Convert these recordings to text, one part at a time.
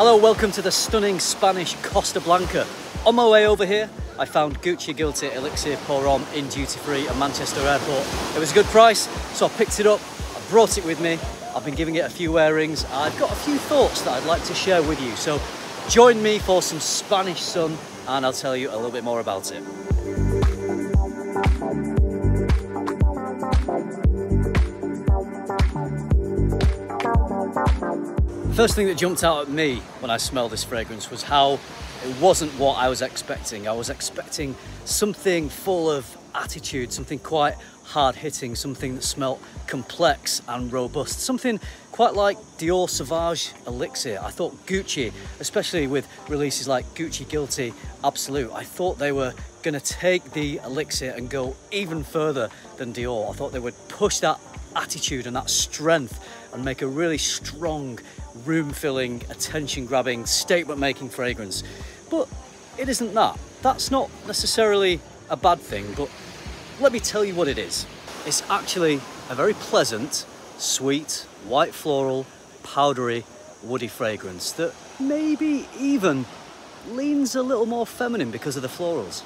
Hello, welcome to the stunning Spanish Costa Blanca. On my way over here, I found Gucci Guilty Elixir Pour Homme in duty free at Manchester Airport. It was a good price, so I picked it up, I brought it with me, I've been giving it a few wearings, I've got a few thoughts that I'd like to share with you. So join me for some Spanish sun and I'll tell you a little bit more about it. First thing that jumped out at me when I smelled this fragrance was how it wasn't what I was expecting. I was expecting something full of attitude, something quite hard-hitting, something that smelt complex and robust, something quite like Dior Sauvage Elixir. I thought Gucci, especially with releases like Gucci Guilty Absolute, I thought they were going to take the Elixir and go even further than Dior. I thought they would push that attitude and that strength and make a really strong, room-filling, attention-grabbing, statement-making fragrance. But it isn't that. That's not necessarily a bad thing, but let me tell you what it is. It's actually a very pleasant, sweet, white floral, powdery, woody fragrance that maybe even leans a little more feminine because of the florals.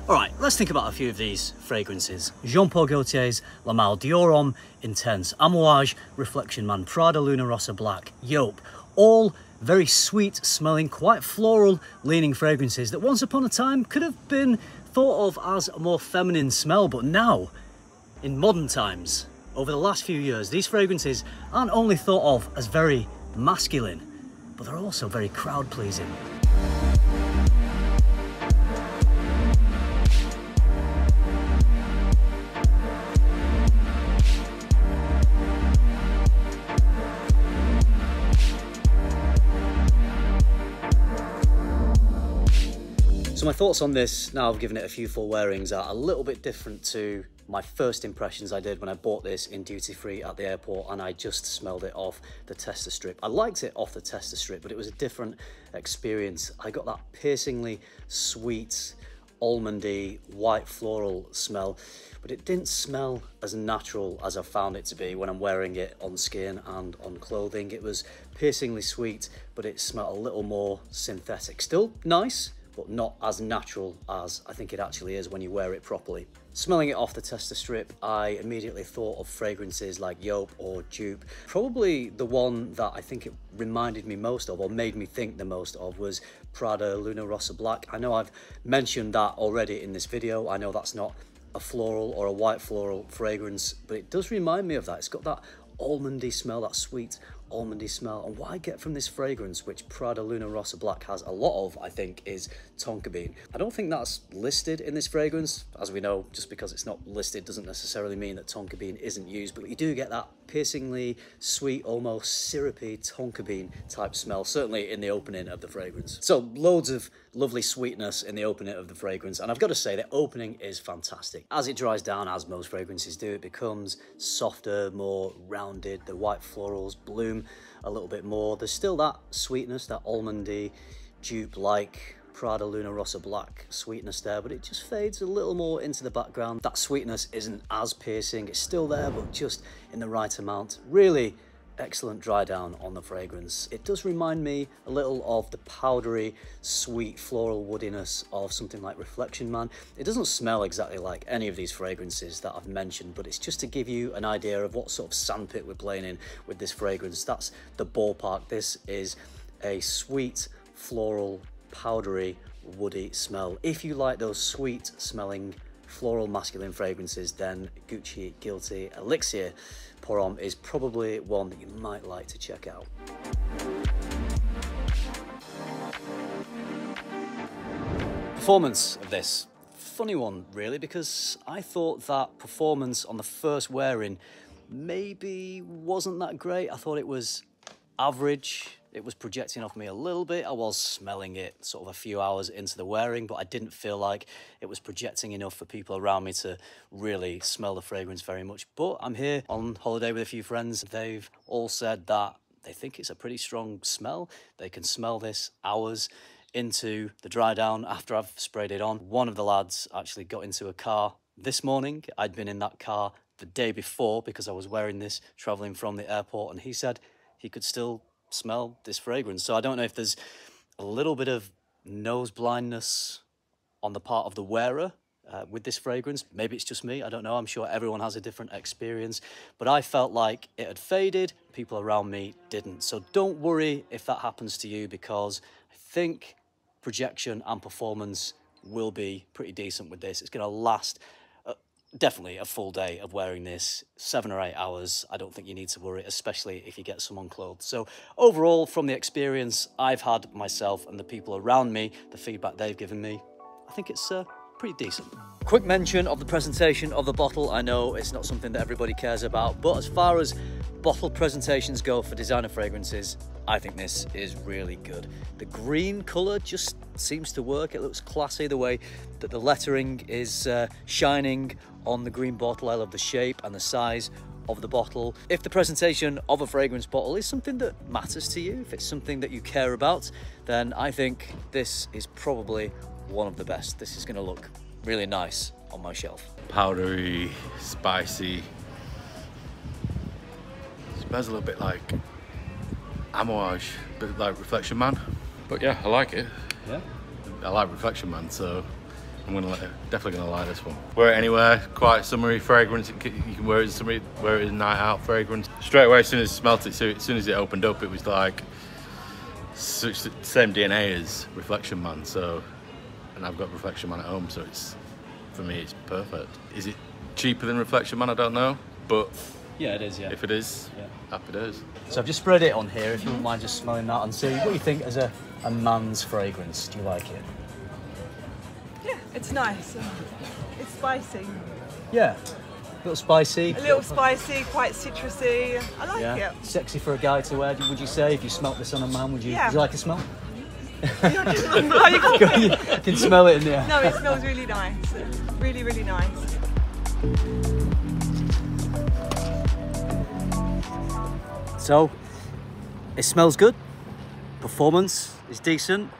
Alright, let's think about a few of these fragrances. Jean Paul Gaultier's La Malle, Dior Homme Intense, Amouage Reflection Man, Prada Luna Rossa Black, Yope, all very sweet smelling, quite floral leaning fragrances that once upon a time could have been thought of as a more feminine smell, but now, in modern times, over the last few years, these fragrances aren't only thought of as very masculine, but they're also very crowd pleasing. So my thoughts on this, now I've given it a few full wearings, are a little bit different to my first impressions I did when I bought this in duty free at the airport and I just smelled it off the tester strip. I liked it off the tester strip, but it was a different experience. I got that piercingly sweet, almondy, white floral smell, but it didn't smell as natural as I found it to be when I'm wearing it on skin and on clothing. It was piercingly sweet, but it smelled a little more synthetic. Still nice, but not as natural as I think it actually is when you wear it properly. Smelling it off the tester strip, I immediately thought of fragrances like Yope or Dupe. Probably the one that I think it reminded me most of, or made me think the most of, was Prada Luna Rossa Black. I know I've mentioned that already in this video. I know that's not a floral or a white floral fragrance, but it does remind me of that. It's got that almondy smell, that sweet almondy smell. And what I get from this fragrance, which Prada Luna Rossa Black has a lot of, I think, is tonka bean. I don't think that's listed in this fragrance. As we know, just because it's not listed doesn't necessarily mean that tonka bean isn't used, but you do get that piercingly sweet, almost syrupy tonka bean type smell, certainly in the opening of the fragrance. So loads of lovely sweetness in the opening of the fragrance, and I've got to say the opening is fantastic. As it dries down, as most fragrances do, it becomes softer, more rounded. The white florals bloom a little bit more. There's still that sweetness, that almondy, dupe-like Prada Luna Rossa Black sweetness there, but it just fades a little more into the background. That sweetness isn't as piercing, it's still there, but just in the right amount. Really excellent dry down on the fragrance. It does remind me a little of the powdery, sweet floral woodiness of something like Reflection Man. It doesn't smell exactly like any of these fragrances that I've mentioned, but it's just to give you an idea of what sort of sandpit we're playing in with this fragrance. That's the ballpark. This is a sweet, floral, powdery, woody smell. If you like those sweet smelling floral masculine fragrances, then Gucci Guilty Elixir Pour Homme is probably one that you might like to check out. Performance of this, funny one really, because I thought that performance on the first wearing maybe wasn't that great. I thought it was average. It was projecting off me a little bit. I was smelling it sort of a few hours into the wearing, but I didn't feel like it was projecting enough for people around me to really smell the fragrance very much. But I'm here on holiday with a few friends. They've all said that they think it's a pretty strong smell. They can smell this hours into the dry down after I've sprayed it on. One of the lads actually got into a car this morning. I'd been in that car the day before because I was wearing this traveling from the airport, and he said he could still smell this fragrance. So I don't know if there's a little bit of nose blindness on the part of the wearer with this fragrance. Maybe it's just me, I don't know. I'm sure everyone has a different experience, but I felt like it had faded. People around me didn't. So don't worry if that happens to you, because I think projection and performance will be pretty decent with this. It's going to last definitely a full day of wearing this, 7 or 8 hours. I don't think you need to worry, especially if you get someone clothed. So overall, from the experience I've had myself and the people around me, the feedback they've given me, I think it's pretty decent. Quick mention of the presentation of the bottle. I know it's not something that everybody cares about, but as far as bottle presentations go for designer fragrances, I think this is really good. The green colour just seems to work. It looks classy, the way that the lettering is shining on the green bottle. I love the shape and the size of the bottle. If the presentation of a fragrance bottle is something that matters to you, if it's something that you care about, then I think this is probably one of the best. This is going to look really nice on my shelf. Powdery, spicy. Smells a little bit like Amouage, a bit like Reflection Man. But yeah, I like it. Yeah, I like Reflection Man, so I'm definitely gonna like this one. Wear it anywhere, quite summery fragrance. You can wear it as summery, wear it as a night out fragrance. Straight away, as soon as it smelt it, as soon as it opened up, it was like such the same DNA as Reflection Man. So, and I've got Reflection Man at home, so it's, for me, it's perfect. Is it cheaper than Reflection Man? I don't know, but yeah, it is. Yeah, if it is, yeah, happy days. So I've just spread it on here. If you wouldn't mind just smelling that and see what you think as a man's fragrance. Do you like it? Yeah, it's nice. It's spicy. Yeah, a little spicy. A little spicy, quite citrusy. I like it. Sexy for a guy to wear, would you say? If you smelt this on a man, would you, yeah. Would you like a smell? You can smell it in there. No, it smells really nice. Really, really nice. So, it smells good. Performance is decent.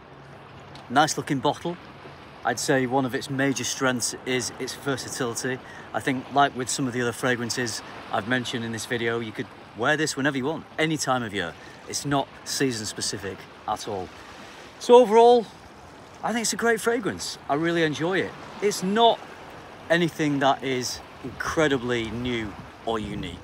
Nice looking bottle. I'd say one of its major strengths is its versatility. I think, like with some of the other fragrances I've mentioned in this video, you could wear this whenever you want, any time of year. It's not season specific at all. So overall, I think it's a great fragrance. I really enjoy it. It's not anything that is incredibly new or unique.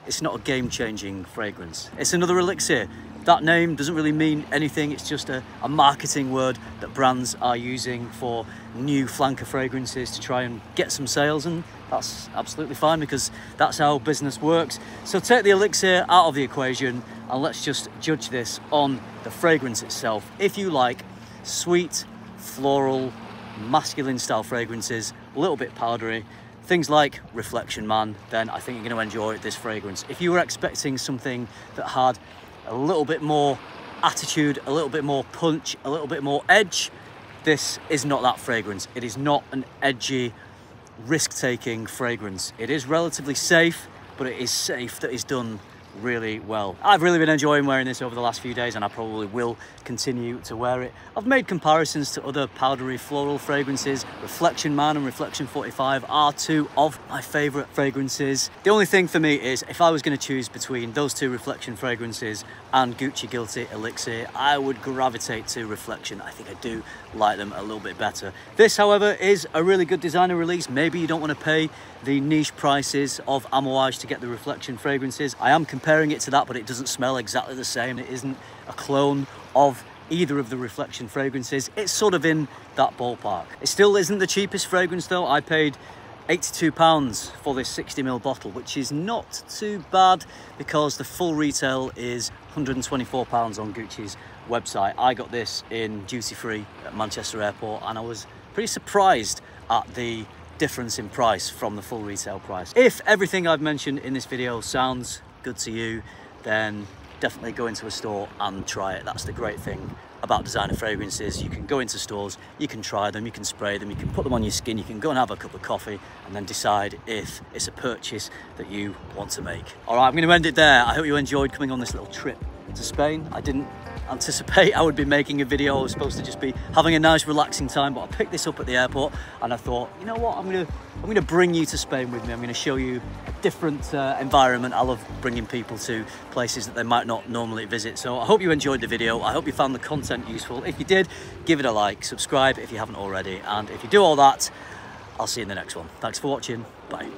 It's not a game-changing fragrance. It's another Elixir. That name doesn't really mean anything. It's just a marketing word that brands are using for new flanker fragrances to try and get some sales, and that's absolutely fine because that's how business works. So take the Elixir out of the equation and let's just judge this on the fragrance itself. If you like sweet, floral, masculine style fragrances, a little bit powdery, things like Reflection Man, then I think you're going to enjoy this fragrance. If you were expecting something that had a little bit more attitude, a little bit more punch, a little bit more edge, this is not that fragrance. It is not an edgy, risk-taking fragrance. It is relatively safe, but it is safe that is done really well. I've really been enjoying wearing this over the last few days, and I probably will continue to wear it. I've made comparisons to other powdery floral fragrances. Reflection Man and Reflection 45 are two of my favorite fragrances. The only thing for me is, if I was going to choose between those two Reflection fragrances and Gucci Guilty Elixir, I would gravitate to Reflection. I think I do like them a little bit better. This, however, is a really good designer release. Maybe you don't want to pay the niche prices of Amouage to get the Reflection fragrances. I am comparing it to that, but it doesn't smell exactly the same. It isn't a clone of either of the Reflection fragrances. It's sort of in that ballpark. It still isn't the cheapest fragrance though. I paid £82 for this 60ml bottle, which is not too bad because the full retail is £124 on Gucci's website. I got this in duty free at Manchester Airport, and I was pretty surprised at the difference in price from the full retail price. If everything I've mentioned in this video sounds good to you, then definitely go into a store and try it. That's the great thing about designer fragrances. You can go into stores, you can try them, you can spray them, you can put them on your skin, you can go and have a cup of coffee and then decide if it's a purchase that you want to make. All right, I'm going to end it there. I hope you enjoyed coming on this little trip to Spain. I didn't anticipate I would be making a video. I was supposed to just be having a nice relaxing time, but I picked this up at the airport and I thought, you know what, I'm gonna bring you to Spain with me. I'm gonna show you a different environment. I love bringing people to places that they might not normally visit. So I hope you enjoyed the video. I hope you found the content useful. If you did, give it a like, subscribe if you haven't already, and if you do all that, I'll see you in the next one. Thanks for watching. Bye.